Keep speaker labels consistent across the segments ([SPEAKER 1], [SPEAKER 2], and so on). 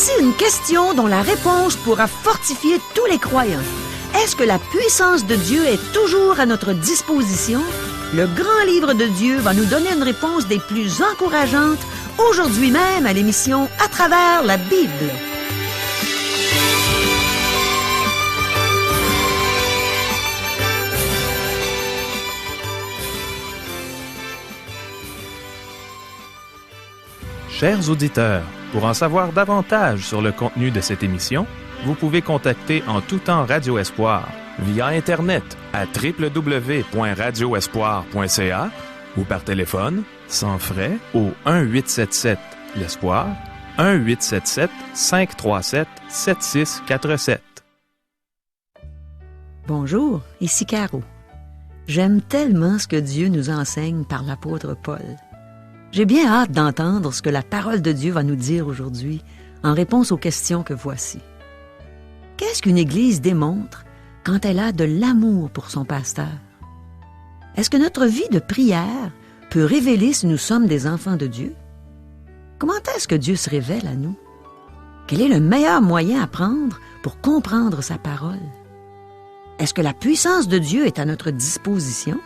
[SPEAKER 1] Voici une question dont la réponse pourra fortifier tous les croyants. Est-ce que la puissance de Dieu est toujours à notre disposition? Le grand livre de Dieu va nous donner une réponse des plus encourageantes aujourd'hui même à l'émission À travers la Bible.
[SPEAKER 2] Chers auditeurs, pour en savoir davantage sur le contenu de cette émission, vous pouvez contacter en tout temps Radio Espoir via Internet à www.radioespoir.ca ou par téléphone, sans frais, au 1-877-l'Espoir, 1-877-537-7647.
[SPEAKER 1] Bonjour, ici Caro. J'aime tellement ce que Dieu nous enseigne par l'apôtre Paul. J'ai bien hâte d'entendre ce que la parole de Dieu va nous dire aujourd'hui en réponse aux questions que voici. Qu'est-ce qu'une Église démontre quand elle a de l'amour pour son pasteur? Est-ce que notre vie de prière peut révéler si nous sommes des enfants de Dieu? Comment est-ce que Dieu se révèle à nous? Quel est le meilleur moyen à prendre pour comprendre sa parole? Est-ce que la puissance de Dieu est à notre disposition?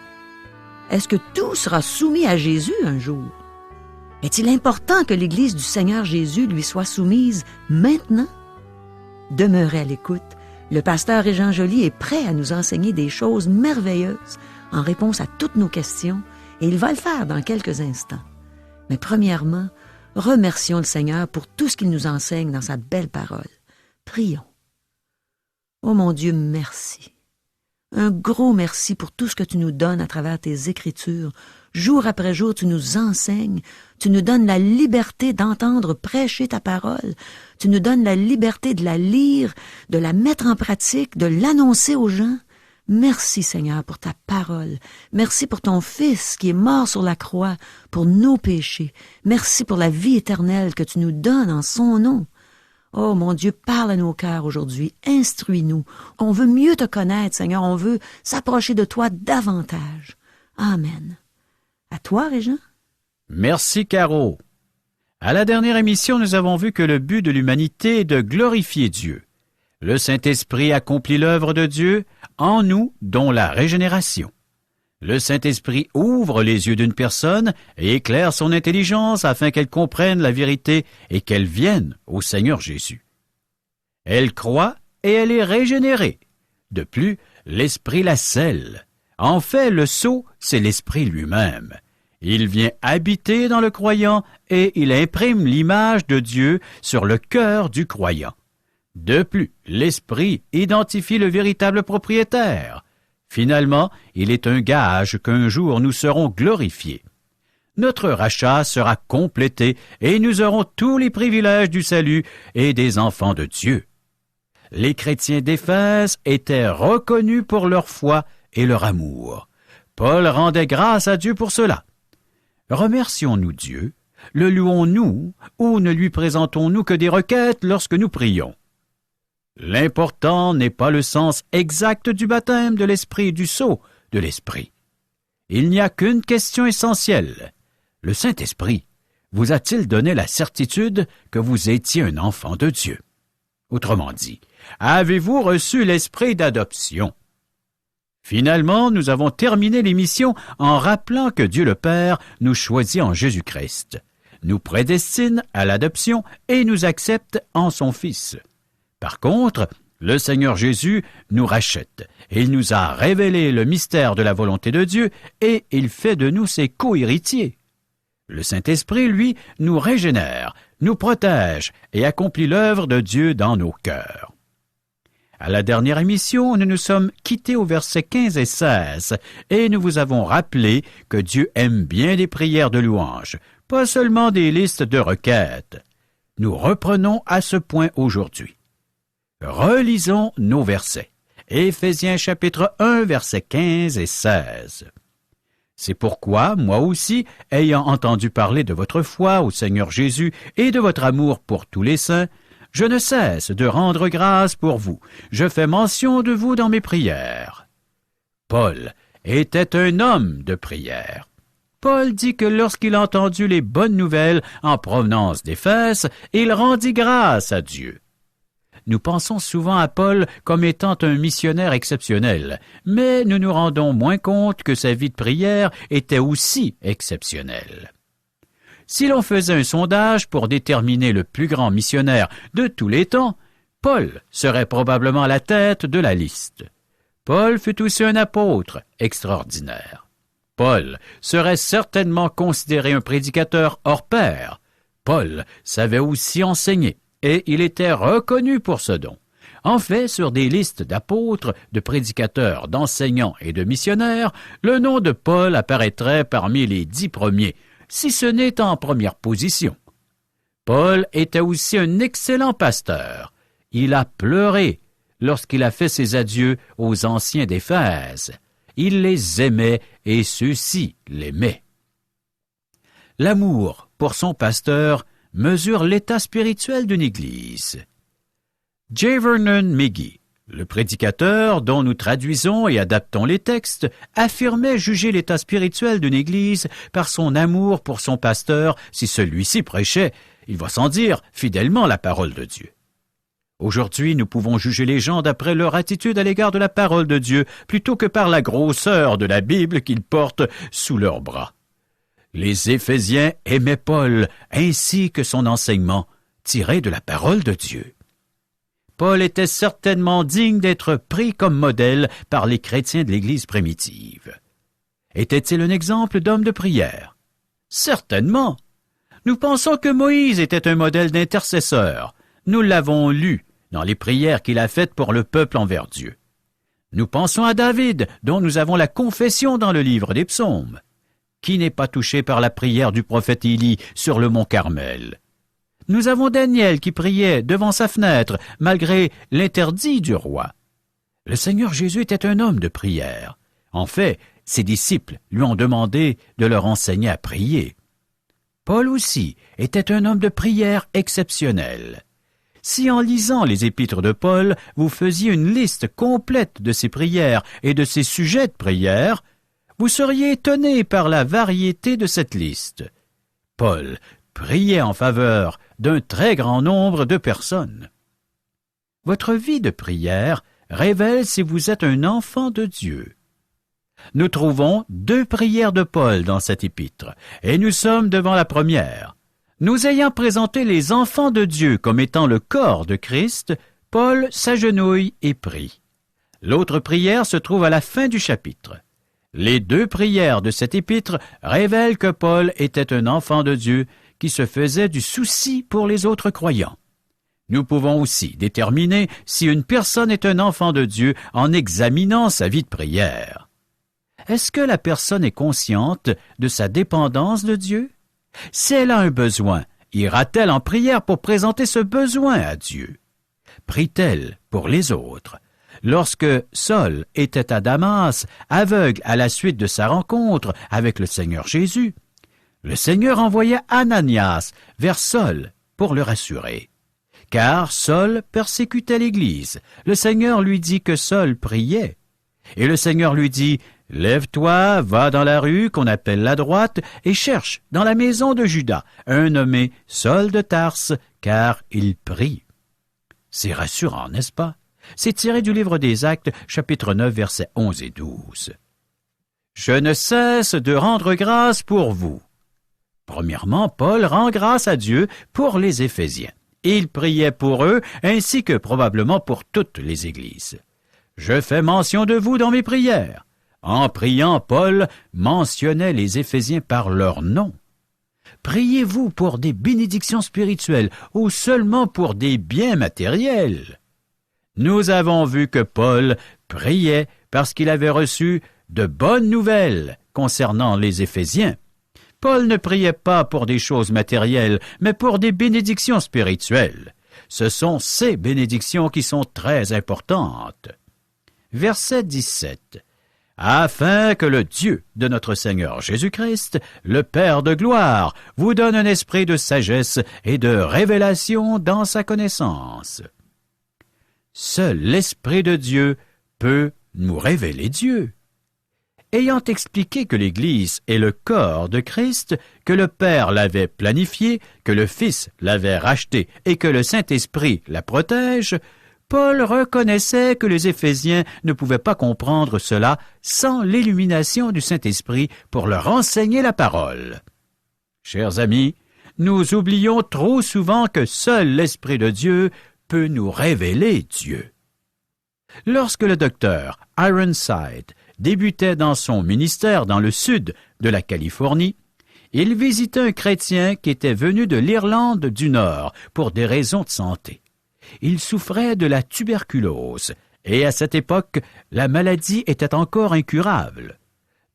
[SPEAKER 1] Est-ce que tout sera soumis à Jésus un jour? Est-il important que l'Église du Seigneur Jésus lui soit soumise maintenant? Demeurez à l'écoute. Le pasteur Régent Joly est prêt à nous enseigner des choses merveilleuses en réponse à toutes nos questions, et il va le faire dans quelques instants. Mais premièrement, remercions le Seigneur pour tout ce qu'il nous enseigne dans sa belle parole. Prions. Oh mon Dieu, merci. Un gros merci pour tout ce que tu nous donnes à travers tes Écritures. Jour après jour, tu nous enseignes, tu nous donnes la liberté d'entendre prêcher ta parole, tu nous donnes la liberté de la lire, de la mettre en pratique, de l'annoncer aux gens. Merci Seigneur pour ta parole. Merci pour ton Fils qui est mort sur la croix pour nos péchés. Merci pour la vie éternelle que tu nous donnes en son nom. Oh mon Dieu, parle à nos cœurs aujourd'hui, instruis-nous. On veut mieux te connaître, Seigneur, on veut s'approcher de toi davantage. Amen. À toi, Régent.
[SPEAKER 3] Merci, Caro. À la dernière émission, nous avons vu que le but de l'humanité est de glorifier Dieu. Le Saint-Esprit accomplit l'œuvre de Dieu en nous, dont la régénération. Le Saint-Esprit ouvre les yeux d'une personne et éclaire son intelligence afin qu'elle comprenne la vérité et qu'elle vienne au Seigneur Jésus. Elle croit et elle est régénérée. De plus, l'Esprit la scelle. En fait, le sceau, c'est l'Esprit lui-même. Il vient habiter dans le croyant et il imprime l'image de Dieu sur le cœur du croyant. De plus, l'Esprit identifie le véritable propriétaire. Finalement, il est un gage qu'un jour nous serons glorifiés. Notre rachat sera complété et nous aurons tous les privilèges du salut et des enfants de Dieu. Les chrétiens d'Éphèse étaient reconnus pour leur foi et leur amour. Paul rendait grâce à Dieu pour cela. Remercions-nous Dieu, le louons-nous ou ne lui présentons-nous que des requêtes lorsque nous prions? L'important n'est pas le sens exact du baptême de l'Esprit et du sceau de l'Esprit. Il n'y a qu'une question essentielle. Le Saint-Esprit vous a-t-il donné la certitude que vous étiez un enfant de Dieu? Autrement dit, avez-vous reçu l'Esprit d'adoption? Finalement, nous avons terminé l'émission en rappelant que Dieu le Père nous choisit en Jésus-Christ, nous prédestine à l'adoption et nous accepte en son Fils. Par contre, le Seigneur Jésus nous rachète. Il nous a révélé le mystère de la volonté de Dieu et il fait de nous ses co-héritiers. Le Saint-Esprit, lui, nous régénère, nous protège et accomplit l'œuvre de Dieu dans nos cœurs. À la dernière émission, nous nous sommes quittés au verset 15 et 16 et nous vous avons rappelé que Dieu aime bien les prières de louange, pas seulement des listes de requêtes. Nous reprenons à ce point aujourd'hui. Relisons nos versets. Éphésiens chapitre 1, versets 15 et 16. C'est pourquoi, moi aussi, ayant entendu parler de votre foi au Seigneur Jésus et de votre amour pour tous les saints, je ne cesse de rendre grâce pour vous. Je fais mention de vous dans mes prières. Paul était un homme de prière. Paul dit que lorsqu'il a entendu les bonnes nouvelles en provenance d'Éphèse, il rendit grâce à Dieu. Nous pensons souvent à Paul comme étant un missionnaire exceptionnel, mais nous nous rendons moins compte que sa vie de prière était aussi exceptionnelle. Si l'on faisait un sondage pour déterminer le plus grand missionnaire de tous les temps, Paul serait probablement à la tête de la liste. Paul fut aussi un apôtre extraordinaire. Paul serait certainement considéré un prédicateur hors pair. Paul savait aussi enseigner, et il était reconnu pour ce don. En fait, sur des listes d'apôtres, de prédicateurs, d'enseignants et de missionnaires, le nom de Paul apparaîtrait parmi les 10 premiers, si ce n'est en première position. Paul était aussi un excellent pasteur. Il a pleuré lorsqu'il a fait ses adieux aux anciens d'Éphèse. Il les aimait et ceux-ci l'aimaient. L'amour pour son pasteur mesure l'état spirituel d'une Église. J. Vernon McGee, le prédicateur dont nous traduisons et adaptons les textes, affirmait juger l'état spirituel d'une Église par son amour pour son pasteur si celui-ci prêchait, il va sans dire, fidèlement la parole de Dieu. Aujourd'hui, nous pouvons juger les gens d'après leur attitude à l'égard de la parole de Dieu plutôt que par la grosseur de la Bible qu'ils portent sous leurs bras. Les Éphésiens aimaient Paul ainsi que son enseignement tiré de la parole de Dieu. Paul était certainement digne d'être pris comme modèle par les chrétiens de l'Église primitive. Était-il un exemple d'homme de prière? Certainement. Nous pensons que Moïse était un modèle d'intercesseur. Nous l'avons lu dans les prières qu'il a faites pour le peuple envers Dieu. Nous pensons à David, dont nous avons la confession dans le livre des psaumes. Qui n'est pas touché par la prière du prophète Élie sur le mont Carmel? Nous avons Daniel qui priait devant sa fenêtre, malgré l'interdit du roi. Le Seigneur Jésus était un homme de prière. En fait, ses disciples lui ont demandé de leur enseigner à prier. Paul aussi était un homme de prière exceptionnel. Si en lisant les épîtres de Paul, vous faisiez une liste complète de ses prières et de ses sujets de prière, vous seriez étonné par la variété de cette liste. Paul priait en faveur d'un très grand nombre de personnes. Votre vie de prière révèle si vous êtes un enfant de Dieu. Nous trouvons 2 prières de Paul dans cet épître, et nous sommes devant la première. Nous ayant présenté les enfants de Dieu comme étant le corps de Christ, Paul s'agenouille et prie. L'autre prière se trouve à la fin du chapitre. Les 2 prières de cet épître révèlent que Paul était un enfant de Dieu qui se faisait du souci pour les autres croyants. Nous pouvons aussi déterminer si une personne est un enfant de Dieu en examinant sa vie de prière. Est-ce que la personne est consciente de sa dépendance de Dieu? Si elle a un besoin, ira-t-elle en prière pour présenter ce besoin à Dieu? Prie-t-elle pour les autres? Lorsque Saul était à Damas, aveugle à la suite de sa rencontre avec le Seigneur Jésus, le Seigneur envoya Ananias vers Saul pour le rassurer. Car Saul persécutait l'Église. Le Seigneur lui dit que Saul priait. Et le Seigneur lui dit, « Lève-toi, va dans la rue qu'on appelle la droite, et cherche dans la maison de Judas un nommé Saul de Tarse, car il prie. » C'est rassurant, n'est-ce pas? C'est tiré du livre des Actes, chapitre 9, versets 11 et 12. « Je ne cesse de rendre grâce pour vous. » Premièrement, Paul rend grâce à Dieu pour les Éphésiens. Il priait pour eux, ainsi que probablement pour toutes les églises. « Je fais mention de vous dans mes prières. » En priant, Paul mentionnait les Éphésiens par leur nom. Priez-vous pour des bénédictions spirituelles ou seulement pour des biens matériels? Nous avons vu que Paul priait parce qu'il avait reçu de bonnes nouvelles concernant les Éphésiens. Paul ne priait pas pour des choses matérielles, mais pour des bénédictions spirituelles. Ce sont ces bénédictions qui sont très importantes. Verset 17. Afin que le Dieu de notre Seigneur Jésus-Christ, le Père de gloire, vous donne un esprit de sagesse et de révélation dans sa connaissance. Seul l'Esprit de Dieu peut nous révéler Dieu. Ayant expliqué que l'Église est le corps de Christ, que le Père l'avait planifié, que le Fils l'avait racheté et que le Saint-Esprit la protège, Paul reconnaissait que les Éphésiens ne pouvaient pas comprendre cela sans l'illumination du Saint-Esprit pour leur enseigner la parole. Chers amis, nous oublions trop souvent que seul l'Esprit de Dieu peut nous révéler Dieu. Lorsque le docteur Ironside débutait dans son ministère dans le sud de la Californie, il visitait un chrétien qui était venu de l'Irlande du Nord pour des raisons de santé. Il souffrait de la tuberculose et à cette époque, la maladie était encore incurable.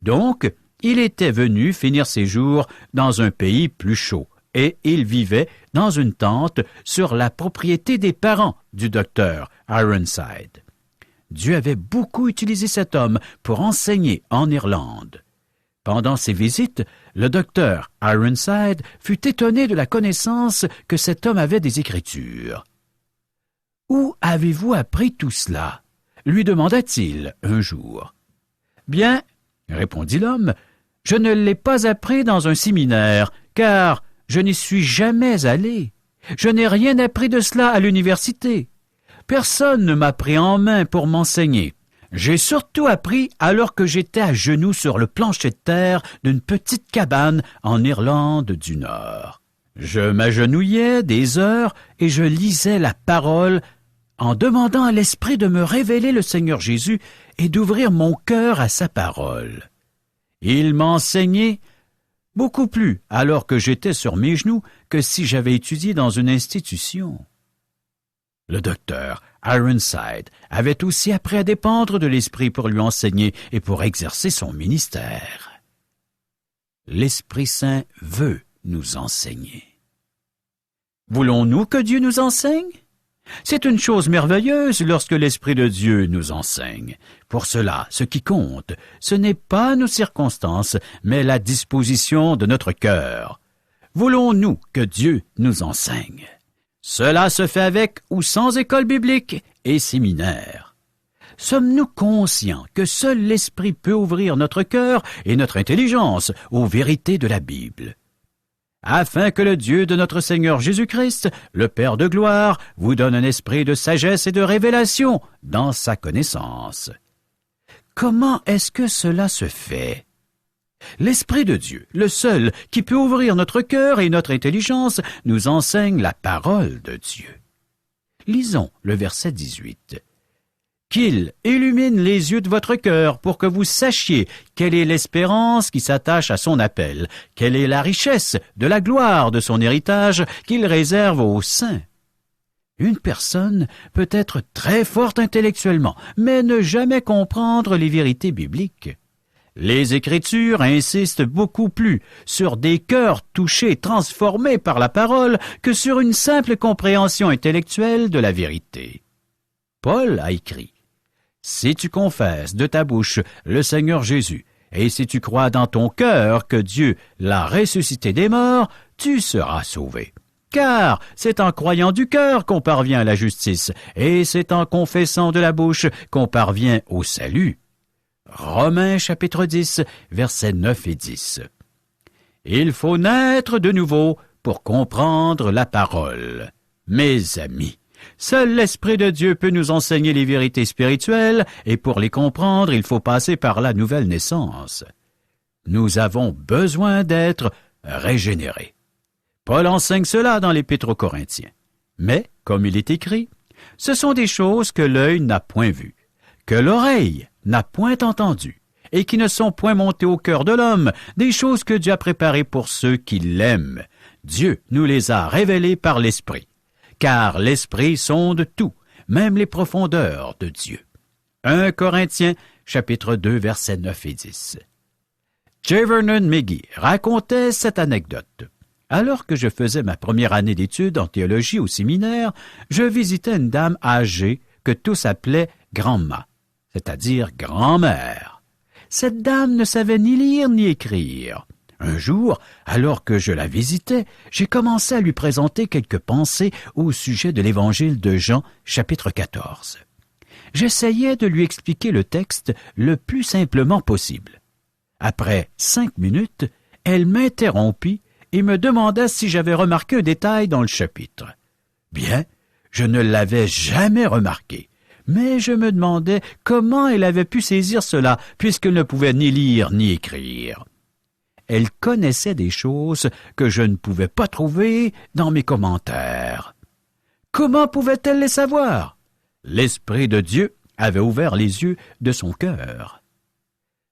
[SPEAKER 3] Donc, il était venu finir ses jours dans un pays plus chaud et il vivait dans une tente sur la propriété des parents du docteur Ironside. Dieu avait beaucoup utilisé cet homme pour enseigner en Irlande. Pendant ses visites, le docteur Ironside fut étonné de la connaissance que cet homme avait des Écritures. « Où avez-vous appris tout cela ?» lui demanda-t-il un jour. « Bien, » répondit l'homme, « je ne l'ai pas appris dans un séminaire, car je n'y suis jamais allé. Je n'ai rien appris de cela à l'université. Personne ne m'a pris en main pour m'enseigner. J'ai surtout appris alors que j'étais à genoux sur le plancher de terre d'une petite cabane en Irlande du Nord. Je m'agenouillais des heures et je lisais la parole en demandant à l'Esprit de me révéler le Seigneur Jésus et d'ouvrir mon cœur à sa parole. Il m'enseignait beaucoup plus alors que j'étais sur mes genoux que si j'avais étudié dans une institution. Le docteur Ironside avait aussi appris à dépendre de l'Esprit pour lui enseigner et pour exercer son ministère. L'Esprit Saint veut nous enseigner. Voulons-nous que Dieu nous enseigne? C'est une chose merveilleuse lorsque l'Esprit de Dieu nous enseigne. Pour cela, ce qui compte, ce n'est pas nos circonstances, mais la disposition de notre cœur. Voulons-nous que Dieu nous enseigne? Cela se fait avec ou sans école biblique et séminaire. Sommes-nous conscients que seul l'Esprit peut ouvrir notre cœur et notre intelligence aux vérités de la Bible? Afin que le Dieu de notre Seigneur Jésus-Christ, le Père de gloire, vous donne un esprit de sagesse et de révélation dans sa connaissance. Comment est-ce que cela se fait? L'Esprit de Dieu, le seul qui peut ouvrir notre cœur et notre intelligence, nous enseigne la parole de Dieu. Lisons le verset 18. « Qu'il illumine les yeux de votre cœur pour que vous sachiez quelle est l'espérance qui s'attache à son appel, quelle est la richesse de la gloire de son héritage qu'il réserve aux saints. » Une personne peut être très forte intellectuellement, mais ne jamais comprendre les vérités bibliques. Les Écritures insistent beaucoup plus sur des cœurs touchés, transformés par la parole, que sur une simple compréhension intellectuelle de la vérité. Paul a écrit « Si tu confesses de ta bouche le Seigneur Jésus, et si tu crois dans ton cœur que Dieu l'a ressuscité des morts, tu seras sauvé. Car c'est en croyant du cœur qu'on parvient à la justice, et c'est en confessant de la bouche qu'on parvient au salut. » Romains chapitre 10, versets 9 et 10. Il faut naître de nouveau pour comprendre la parole. Mes amis, seul l'Esprit de Dieu peut nous enseigner les vérités spirituelles et pour les comprendre, il faut passer par la nouvelle naissance. Nous avons besoin d'être régénérés. Paul enseigne cela dans l'Épître aux Corinthiens. Mais, comme il est écrit, ce sont des choses que l'œil n'a point vues, que l'oreille n'a point entendu, et qui ne sont point montées au cœur de l'homme, des choses que Dieu a préparées pour ceux qui l'aiment. Dieu nous les a révélées par l'Esprit, car l'Esprit sonde tout, même les profondeurs de Dieu. 1 Corinthiens, chapitre 2, versets 9 et 10. J. Vernon McGee racontait cette anecdote. Alors que je faisais ma première année d'études en théologie au séminaire, je visitais une dame âgée que tous appelaient Grand'ma, c'est-à-dire grand-mère. Cette dame ne savait ni lire ni écrire. Un jour, alors que je la visitais, j'ai commencé à lui présenter quelques pensées au sujet de l'Évangile de Jean, chapitre 14. J'essayais de lui expliquer le texte le plus simplement possible. Après 5 minutes, elle m'interrompit et me demanda si j'avais remarqué un détail dans le chapitre. Bien, je ne l'avais jamais remarqué, mais je me demandais comment elle avait pu saisir cela, puisqu'elle ne pouvait ni lire ni écrire. Elle connaissait des choses que je ne pouvais pas trouver dans mes commentaires. Comment pouvait-elle les savoir? L'Esprit de Dieu avait ouvert les yeux de son cœur.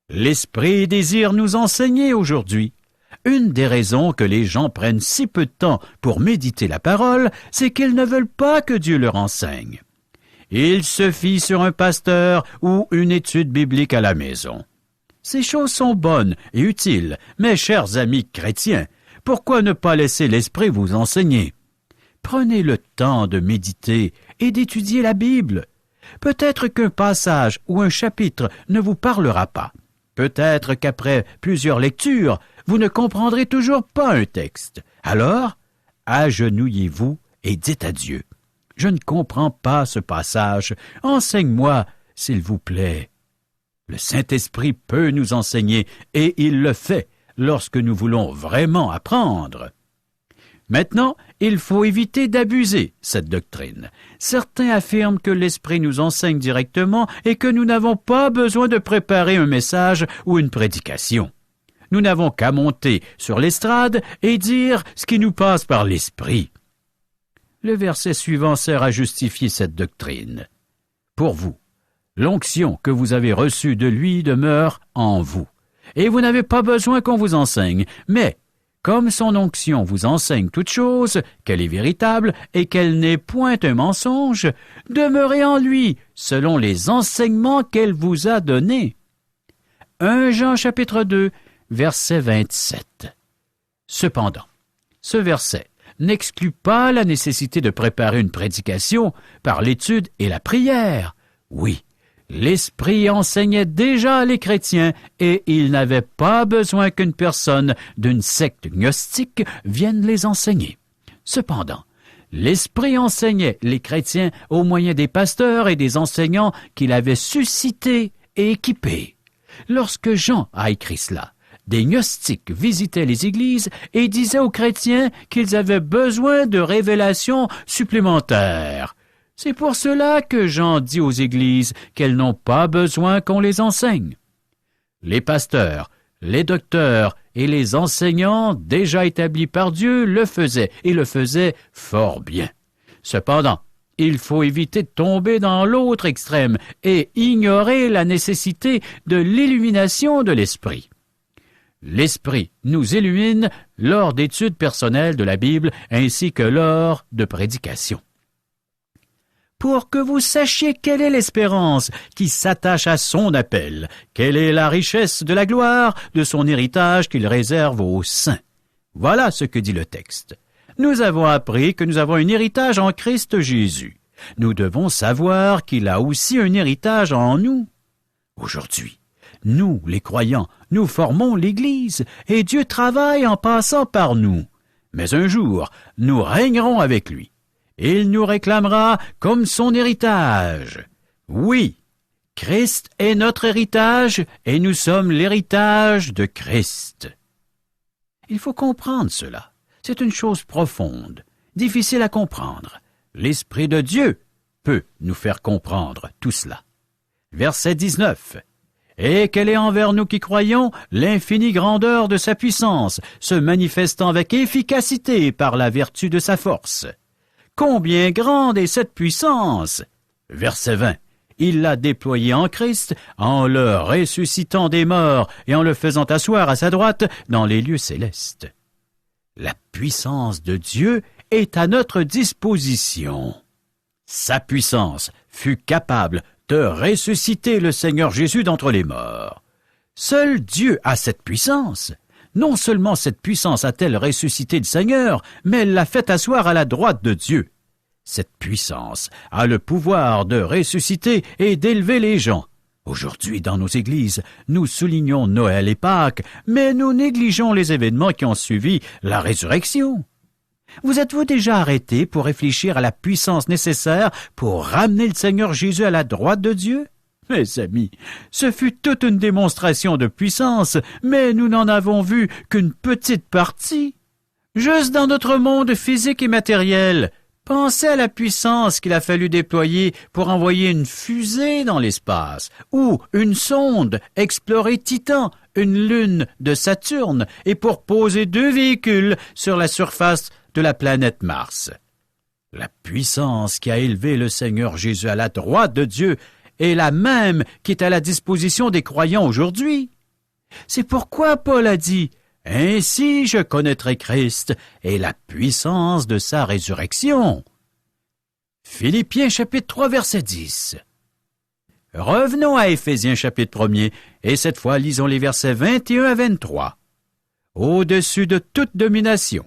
[SPEAKER 3] L'Esprit désire nous enseigner aujourd'hui. Une des raisons que les gens prennent si peu de temps pour méditer la parole, c'est qu'ils ne veulent pas que Dieu leur enseigne. Ils se fient sur un pasteur ou une étude biblique à la maison. Ces choses sont bonnes et utiles, mes chers amis chrétiens. Pourquoi ne pas laisser l'Esprit vous enseigner? Prenez le temps de méditer et d'étudier la Bible. Peut-être qu'un passage ou un chapitre ne vous parlera pas. Peut-être qu'après plusieurs lectures, vous ne comprendrez toujours pas un texte. Alors, agenouillez-vous et dites à Dieu, « Je ne comprends pas ce passage. Enseigne-moi, s'il vous plaît. » Le Saint-Esprit peut nous enseigner, et il le fait lorsque nous voulons vraiment apprendre. Maintenant, il faut éviter d'abuser cette doctrine. Certains affirment que l'Esprit nous enseigne directement et que nous n'avons pas besoin de préparer un message ou une prédication. Nous n'avons qu'à monter sur l'estrade et dire ce qui nous passe par l'Esprit. Le verset suivant sert à justifier cette doctrine. Pour vous, l'onction que vous avez reçue de lui demeure en vous, et vous n'avez pas besoin qu'on vous enseigne, mais comme son onction vous enseigne toute chose, qu'elle est véritable et qu'elle n'est point un mensonge, demeurez en lui, selon les enseignements qu'elle vous a donnés. 1 Jean chapitre 2, verset 27. Cependant, ce verset n'exclut pas la nécessité de préparer une prédication par l'étude et la prière. Oui, l'Esprit enseignait déjà les chrétiens et il n'avait pas besoin qu'une personne d'une secte gnostique vienne les enseigner. Cependant, l'Esprit enseignait les chrétiens au moyen des pasteurs et des enseignants qu'il avait suscités et équipés. Lorsque Jean a écrit cela, des gnostiques visitaient les églises et disaient aux chrétiens qu'ils avaient besoin de révélations supplémentaires. C'est pour cela que Jean dit aux églises qu'elles n'ont pas besoin qu'on les enseigne. Les pasteurs, les docteurs et les enseignants déjà établis par Dieu le faisaient, et le faisaient fort bien. Cependant, il faut éviter de tomber dans l'autre extrême et ignorer la nécessité de l'illumination de l'Esprit. L'Esprit nous illumine lors d'études personnelles de la Bible ainsi que lors de prédications. Pour que vous sachiez quelle est l'espérance qui s'attache à son appel, quelle est la richesse de la gloire de son héritage qu'il réserve aux saints. Voilà ce que dit le texte. Nous avons appris que nous avons un héritage en Christ Jésus. Nous devons savoir qu'il a aussi un héritage en nous. Aujourd'hui, nous, les croyants, nous formons l'Église et Dieu travaille en passant par nous. Mais un jour, nous régnerons avec lui. Il nous réclamera comme son héritage. Oui, Christ est notre héritage et nous sommes l'héritage de Christ. Il faut comprendre cela. C'est une chose profonde, difficile à comprendre. L'Esprit de Dieu peut nous faire comprendre tout cela. Verset 19. Et quelle est envers nous qui croyons l'infinie grandeur de sa puissance, se manifestant avec efficacité par la vertu de sa force. Combien grande est cette puissance! Verset 20. Il l'a déployée en Christ, en le ressuscitant des morts et en le faisant asseoir à sa droite dans les lieux célestes. La puissance de Dieu est à notre disposition. Sa puissance fut capable de ressusciter le Seigneur Jésus d'entre les morts. Seul Dieu a cette puissance. Non seulement cette puissance a-t-elle ressuscité le Seigneur, mais elle l'a fait asseoir à la droite de Dieu. Cette puissance a le pouvoir de ressusciter et d'élever les gens. Aujourd'hui, dans nos églises, nous soulignons Noël et Pâques, mais nous négligeons les événements qui ont suivi la résurrection. Vous êtes-vous déjà arrêté pour réfléchir à la puissance nécessaire pour ramener le Seigneur Jésus à la droite de Dieu? Mes amis, ce fut toute une démonstration de puissance, mais nous n'en avons vu qu'une petite partie. Juste dans notre monde physique et matériel, pensez à la puissance qu'il a fallu déployer pour envoyer une fusée dans l'espace, ou une sonde explorer Titan, une lune de Saturne, et pour poser 2 véhicules sur la surface de la planète Mars. La puissance qui a élevé le Seigneur Jésus à la droite de Dieu est la même qui est à la disposition des croyants aujourd'hui. C'est pourquoi Paul a dit « Ainsi je connaîtrai Christ et la puissance de sa résurrection. » Philippiens chapitre 3 verset 10. Revenons à Éphésiens chapitre 1er et cette fois lisons les versets 21 à 23. Au-dessus de toute domination,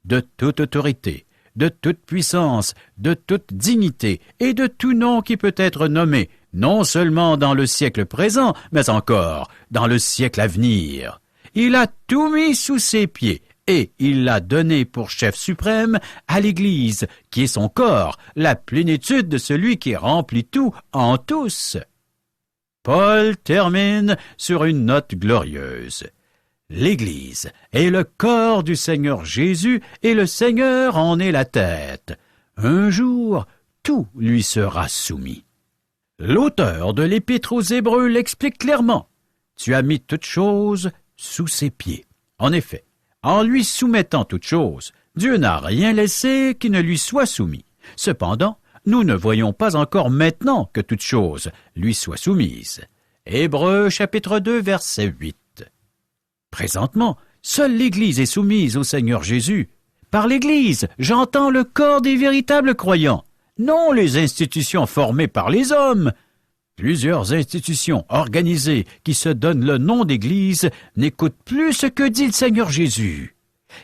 [SPEAKER 3] de toute autorité, de toute puissance, de toute dignité et de tout nom qui peut être nommé, non seulement dans le siècle présent, mais encore dans le siècle à venir. Il a tout mis sous ses pieds et il l'a donné pour chef suprême à l'Église, qui est son corps, la plénitude de celui qui remplit tout en tous. Paul termine sur une note glorieuse. L'Église est le corps du Seigneur Jésus et le Seigneur en est la tête. Un jour, tout lui sera soumis. L'auteur de l'Épître aux Hébreux l'explique clairement. Tu as mis toutes choses sous ses pieds. En effet, en lui soumettant toutes choses, Dieu n'a rien laissé qui ne lui soit soumis. Cependant, nous ne voyons pas encore maintenant que toutes choses lui soient soumises. Hébreux chapitre 2 verset 8. Présentement, seule l'Église est soumise au Seigneur Jésus. Par l'Église, j'entends le corps des véritables croyants, non les institutions formées par les hommes. Plusieurs institutions organisées qui se donnent le nom d'Église n'écoutent plus ce que dit le Seigneur Jésus.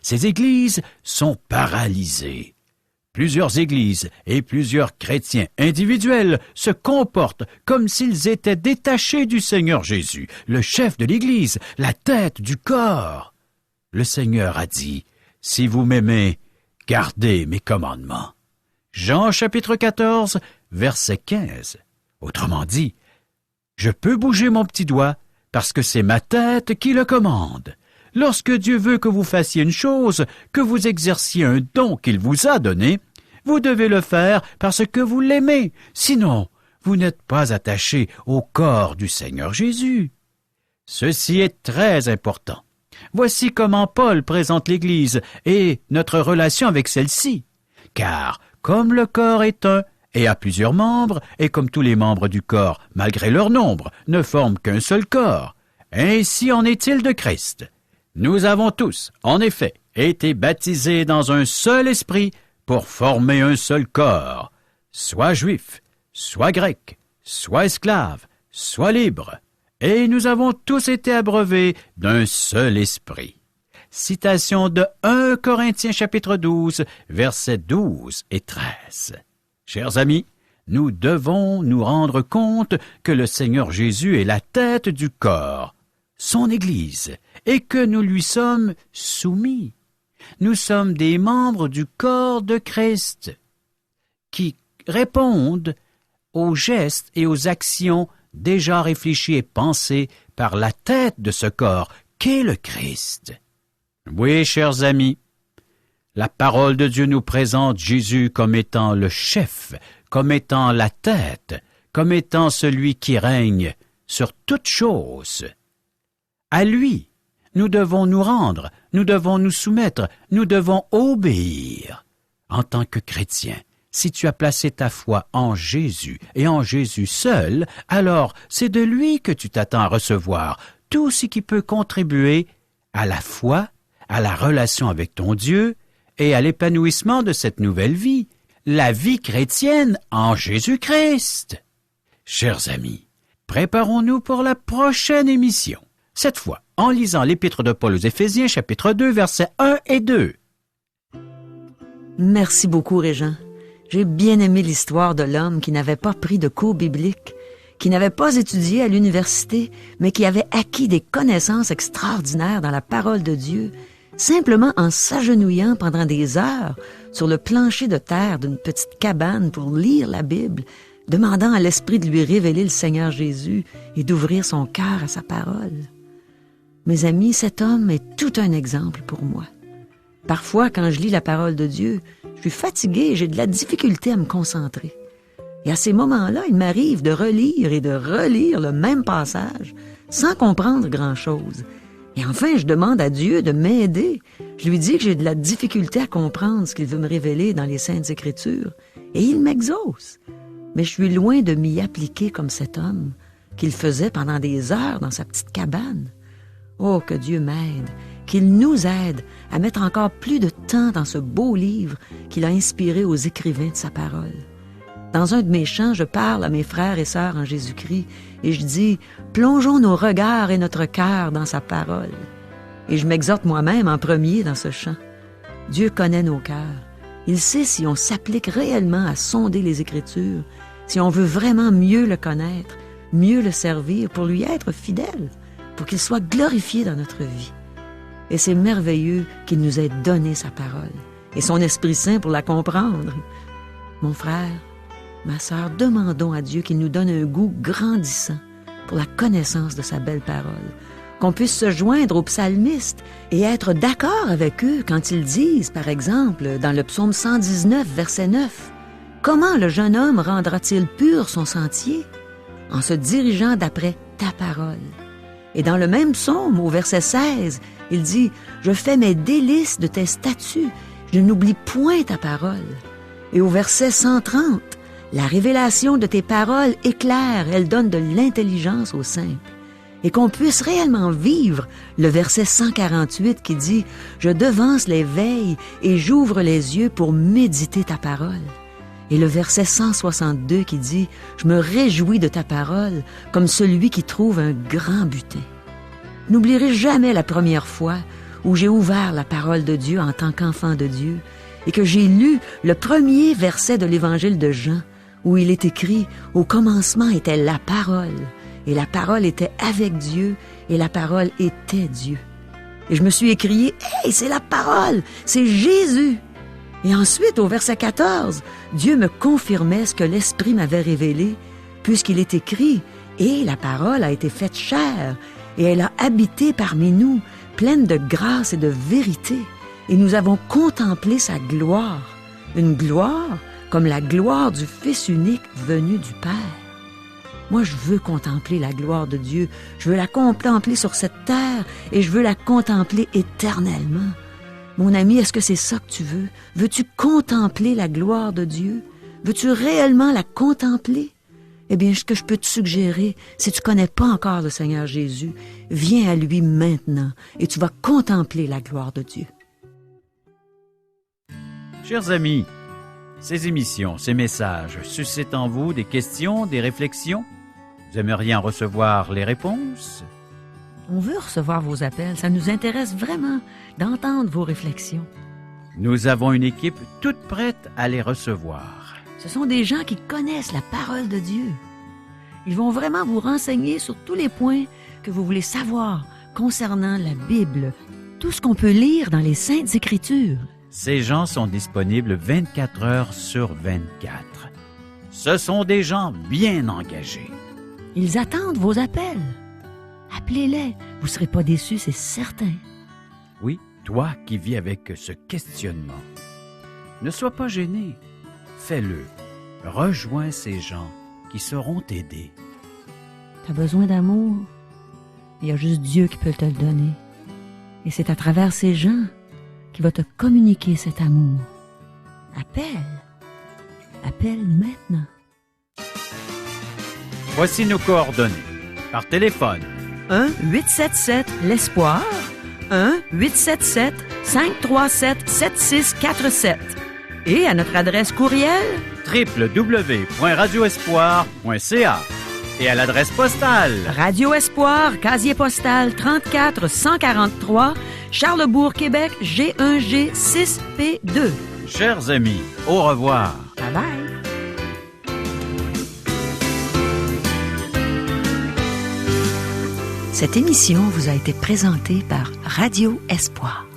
[SPEAKER 3] Ces églises sont paralysées. Plusieurs églises et plusieurs chrétiens individuels se comportent comme s'ils étaient détachés du Seigneur Jésus, le chef de l'Église, la tête du corps. Le Seigneur a dit, « Si vous m'aimez, gardez mes commandements. » Jean chapitre 14, verset 15. Autrement dit, « Je peux bouger mon petit doigt parce que c'est ma tête qui le commande. » Lorsque Dieu veut que vous fassiez une chose, que vous exerciez un don qu'il vous a donné, vous devez le faire parce que vous l'aimez. Sinon, vous n'êtes pas attaché au corps du Seigneur Jésus. Ceci est très important. Voici comment Paul présente l'Église et notre relation avec celle-ci. Car, comme le corps est un et a plusieurs membres, et comme tous les membres du corps, malgré leur nombre, ne forment qu'un seul corps, ainsi en est-il de Christ. Nous avons tous, en effet, été baptisés dans un seul esprit pour former un seul corps, soit juif, soit grec, soit esclave, soit libre, et nous avons tous été abreuvés d'un seul esprit. Citation de 1 Corinthiens chapitre 12, versets 12 et 13. Chers amis, nous devons nous rendre compte que le Seigneur Jésus est la tête du corps, son Église, et que nous lui sommes soumis. Nous sommes des membres du corps de Christ, qui répondent aux gestes et aux actions déjà réfléchies et pensées par la tête de ce corps, qu'est le Christ. Oui, chers amis, la parole de Dieu nous présente Jésus comme étant le chef, comme étant la tête, comme étant celui qui règne sur toutes choses. À lui, nous devons nous rendre, nous devons nous soumettre, nous devons obéir. En tant que chrétien, si tu as placé ta foi en Jésus et en Jésus seul, alors c'est de lui que tu t'attends à recevoir tout ce qui peut contribuer à la foi, à la relation avec ton Dieu et à l'épanouissement de cette nouvelle vie, la vie chrétienne en Jésus-Christ. Chers amis, préparons-nous pour la prochaine émission. Cette fois, en lisant l'Épître de Paul aux Éphésiens, chapitre 2, versets 1 et 2.
[SPEAKER 1] Merci beaucoup, Régent. J'ai bien aimé l'histoire de l'homme qui n'avait pas pris de cours bibliques, qui n'avait pas étudié à l'université, mais qui avait acquis des connaissances extraordinaires dans la parole de Dieu, simplement en s'agenouillant pendant des heures sur le plancher de terre d'une petite cabane pour lire la Bible, demandant à l'Esprit de lui révéler le Seigneur Jésus et d'ouvrir son cœur à sa parole. Mes amis, cet homme est tout un exemple pour moi. Parfois, quand je lis la parole de Dieu, je suis fatiguée et j'ai de la difficulté à me concentrer. Et à ces moments-là, il m'arrive de relire et de relire le même passage sans comprendre grand-chose. Et enfin, je demande à Dieu de m'aider. Je lui dis que j'ai de la difficulté à comprendre ce qu'il veut me révéler dans les Saintes Écritures. Et il m'exauce. Mais je suis loin de m'y appliquer comme cet homme, qu'il faisait pendant des heures dans sa petite cabane. Oh, que Dieu m'aide, qu'il nous aide à mettre encore plus de temps dans ce beau livre qu'il a inspiré aux écrivains de sa parole. Dans un de mes chants, je parle à mes frères et sœurs en Jésus-Christ et je dis « Plongeons nos regards et notre cœur dans sa parole ». Et je m'exhorte moi-même en premier dans ce chant. Dieu connaît nos cœurs. Il sait si on s'applique réellement à sonder les Écritures, si on veut vraiment mieux le connaître, mieux le servir, pour lui être fidèle, pour qu'il soit glorifié dans notre vie. Et c'est merveilleux qu'il nous ait donné sa parole et son Esprit Saint pour la comprendre. Mon frère, ma sœur, demandons à Dieu qu'il nous donne un goût grandissant pour la connaissance de sa belle parole, qu'on puisse se joindre aux psalmistes et être d'accord avec eux quand ils disent, par exemple, dans le psaume 119, verset 9, « Comment le jeune homme rendra-t-il pur son sentier? En se dirigeant d'après ta parole. » Et dans le même psaume, au verset 16, il dit « Je fais mes délices de tes statuts, je n'oublie point ta parole. » Et au verset 130, « La révélation de tes paroles éclaire, elle donne de l'intelligence aux simples. » Et qu'on puisse réellement vivre le verset 148 qui dit « Je devance les veilles et j'ouvre les yeux pour méditer ta parole. » Et le verset 162 qui dit « Je me réjouis de ta parole comme celui qui trouve un grand butin. » N'oublierai jamais la première fois où j'ai ouvert la parole de Dieu en tant qu'enfant de Dieu et que j'ai lu le premier verset de l'Évangile de Jean où il est écrit « Au commencement était la parole, et la parole était avec Dieu, et la parole était Dieu. » Et je me suis écrié « Hey, c'est la parole, c'est Jésus !» Et ensuite, au verset 14, Dieu me confirmait ce que l'Esprit m'avait révélé, puisqu'il est écrit « Et la parole a été faite chair, et elle a habité parmi nous, pleine de grâce et de vérité, et nous avons contemplé sa gloire, une gloire comme la gloire du Fils unique venu du Père. » Moi, je veux contempler la gloire de Dieu, je veux la contempler sur cette terre, et je veux la contempler éternellement. Mon ami, est-ce que c'est ça que tu veux? Veux-tu contempler la gloire de Dieu? Veux-tu réellement la contempler? Eh bien, ce que je peux te suggérer, si tu ne connais pas encore le Seigneur Jésus, viens à lui maintenant et tu vas contempler la gloire de Dieu.
[SPEAKER 3] Chers amis, ces émissions, ces messages suscitent en vous des questions, des réflexions? Vous aimeriez en recevoir les réponses?
[SPEAKER 1] On veut recevoir vos appels. Ça nous intéresse vraiment d'entendre vos réflexions.
[SPEAKER 3] Nous avons une équipe toute prête à les recevoir.
[SPEAKER 1] Ce sont des gens qui connaissent la parole de Dieu. Ils vont vraiment vous renseigner sur tous les points que vous voulez savoir concernant la Bible, tout ce qu'on peut lire dans les Saintes Écritures.
[SPEAKER 3] Ces gens sont disponibles 24 heures sur 24. Ce sont des gens bien engagés.
[SPEAKER 1] Ils attendent vos appels. Appelez-les, vous ne serez pas déçus, c'est certain.
[SPEAKER 3] Oui, toi qui vis avec ce questionnement, ne sois pas gêné. Fais-le. Rejoins ces gens qui sauront t'aider.
[SPEAKER 1] Tu as besoin d'amour? Il y a juste Dieu qui peut te le donner. Et c'est à travers ces gens qu'il va te communiquer cet amour. Appelle. Appelle maintenant.
[SPEAKER 3] Voici nos coordonnées. Par téléphone.
[SPEAKER 1] 1-877-L'ESPOIR. 1-877-537-7647. Et à notre adresse courriel
[SPEAKER 3] www.radioespoir.ca et à l'adresse postale
[SPEAKER 1] Radio Espoir, casier postal 34 143, Charlebourg, Québec, G1G 6P2.
[SPEAKER 3] Chers amis, au revoir.
[SPEAKER 1] Bye bye. Cette émission vous a été présentée par Radio Espoir.